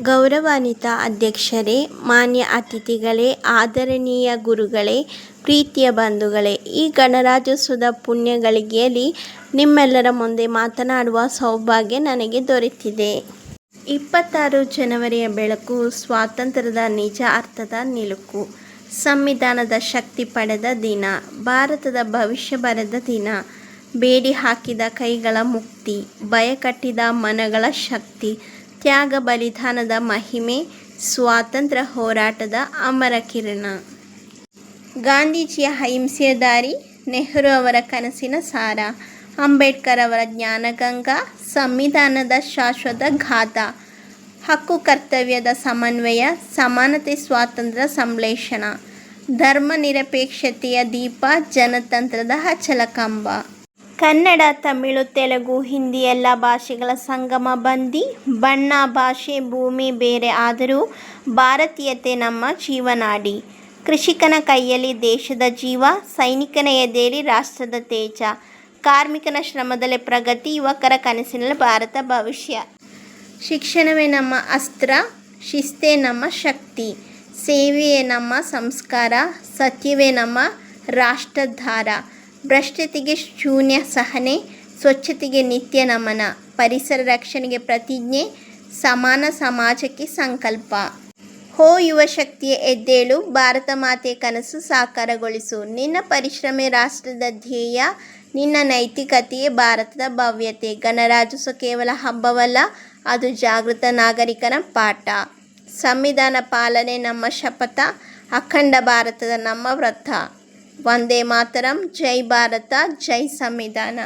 ಗೌರವಾನ್ವಿತ ಅಧ್ಯಕ್ಷರೇ, ಮಾನ್ಯ ಅತಿಥಿಗಳೇ, ಆದರಣೀಯ ಗುರುಗಳೇ, ಪ್ರೀತಿಯ ಬಂಧುಗಳೇ, ಈ ಗಣರಾಜ್ಯೋತ್ಸವದ ಪುಣ್ಯ ಗಳಿಗೆಯಲ್ಲಿ ನಿಮ್ಮೆಲ್ಲರ ಮುಂದೆ ಮಾತನಾಡುವ ಸೌಭಾಗ್ಯ ನನಗೆ ದೊರೆತಿದೆ. 26 ಜನವರಿಯ ಬೆಳಕು, ಸ್ವಾತಂತ್ರ್ಯದ ನಿಜ ಅರ್ಥದ ನಿಲುಕು, ಸಂವಿಧಾನದ ಶಕ್ತಿ ಪಡೆದ ದಿನ, ಭಾರತದ ಭವಿಷ್ಯ ಬರೆದ ದಿನ, ಬೇಡಿ ಹಾಕಿದ ಕೈಗಳ ಮುಕ್ತಿ, ಭಯ ಕಟ್ಟಿದ ಮನಗಳ ಶಕ್ತಿ, ತ್ಯಾಗ ಬಲಿದಾನದ ಮಹಿಮೆ, ಸ್ವಾತಂತ್ರ್ಯ ಹೋರಾಟದ ಅಮರ ಕಿರಣ. ಗಾಂಧೀಜಿಯ ಅಹಿಂಸೆಯ ದಾರಿ, ನೆಹರು ಅವರ ಕನಸಿನ ಸಾರ, ಅಂಬೇಡ್ಕರ್ ಅವರ ಜ್ಞಾನಗಂಗಾ, ಸಂವಿಧಾನದ ಶಾಶ್ವತ ಗಾಥ, ಹಕ್ಕು ಕರ್ತವ್ಯದ ಸಮನ್ವಯ, ಸಮಾನತೆ ಸ್ವಾತಂತ್ರ್ಯದ ಸಂಶ್ಲೇಷಣ, ಧರ್ಮ ನಿರಪೇಕ್ಷತೆಯ ದೀಪ, ಜನತಂತ್ರದ ಅಚಲ ಕಂಬ. ಕನ್ನಡ, ತಮಿಳು, ತೆಲುಗು, ಹಿಂದಿ ಎಲ್ಲ ಭಾಷೆಗಳ ಸಂಗಮ ಬಂದಿ, ಬಣ್ಣ, ಭಾಷೆ, ಭೂಮಿ ಬೇರೆ ಆದರೂ ಭಾರತೀಯತೆ ನಮ್ಮ ಜೀವನಾಡಿ. ಕೃಷಿಕನ ಕೈಯಲ್ಲಿ ದೇಶದ ಜೀವ, ಸೈನಿಕನ ಎದೆಯಲ್ಲಿ ರಾಷ್ಟ್ರದ ತೇಜ, ಕಾರ್ಮಿಕನ ಶ್ರಮದಲ್ಲೇ ಪ್ರಗತಿ, ಯುವಕರ ಕನಸಿನಲ್ಲಿ ಭಾರತ ಭವಿಷ್ಯ. ಶಿಕ್ಷಣವೇ ನಮ್ಮ ಅಸ್ತ್ರ, ಶಿಸ್ತೇ ನಮ್ಮ ಶಕ್ತಿ, ಸೇವೆಯೇ ನಮ್ಮ ಸಂಸ್ಕಾರ, ಸತ್ಯವೇ ನಮ್ಮ ರಾಷ್ಟ್ರಧಾರ, ಭ್ರಷ್ಟತೆಗೆ ಶೂನ್ಯ ಸಹನೆ, ಸ್ವಚ್ಛತೆಗೆ ನಿತ್ಯ ನಮನ, ಪರಿಸರ ರಕ್ಷಣೆಗೆ ಪ್ರತಿಜ್ಞೆ, ಸಮಾನ ಸಮಾಜಕ್ಕೆ ಸಂಕಲ್ಪ. ಹೋ ಯುವ ಶಕ್ತಿಯ ಎದ್ದೇಳು, ಭಾರತ ಮಾತೆಯ ಕನಸು ಸಾಕಾರಗೊಳಿಸು, ನಿನ್ನ ಪರಿಶ್ರಮೇ ರಾಷ್ಟ್ರದ ಧ್ಯೇಯ, ನಿನ್ನ ನೈತಿಕತೆಯೇ ಭಾರತದ ಭವ್ಯತೆ. ಗಣರಾಜ್ಯೋತ್ಸವ ಕೇವಲ ಹಬ್ಬವಲ್ಲ, ಅದು ಜಾಗೃತ ನಾಗರಿಕನ ಪಾಠ. ಸಂವಿಧಾನ ಪಾಲನೆ ನಮ್ಮ ಶಪಥ, ಅಖಂಡ ಭಾರತದ ನಮ್ಮ ವ್ರತ. ವಂದೇ ಮಾತರಂ. ಜೈ ಭಾರತ, ಜೈ ಸಂವಿಧಾನ.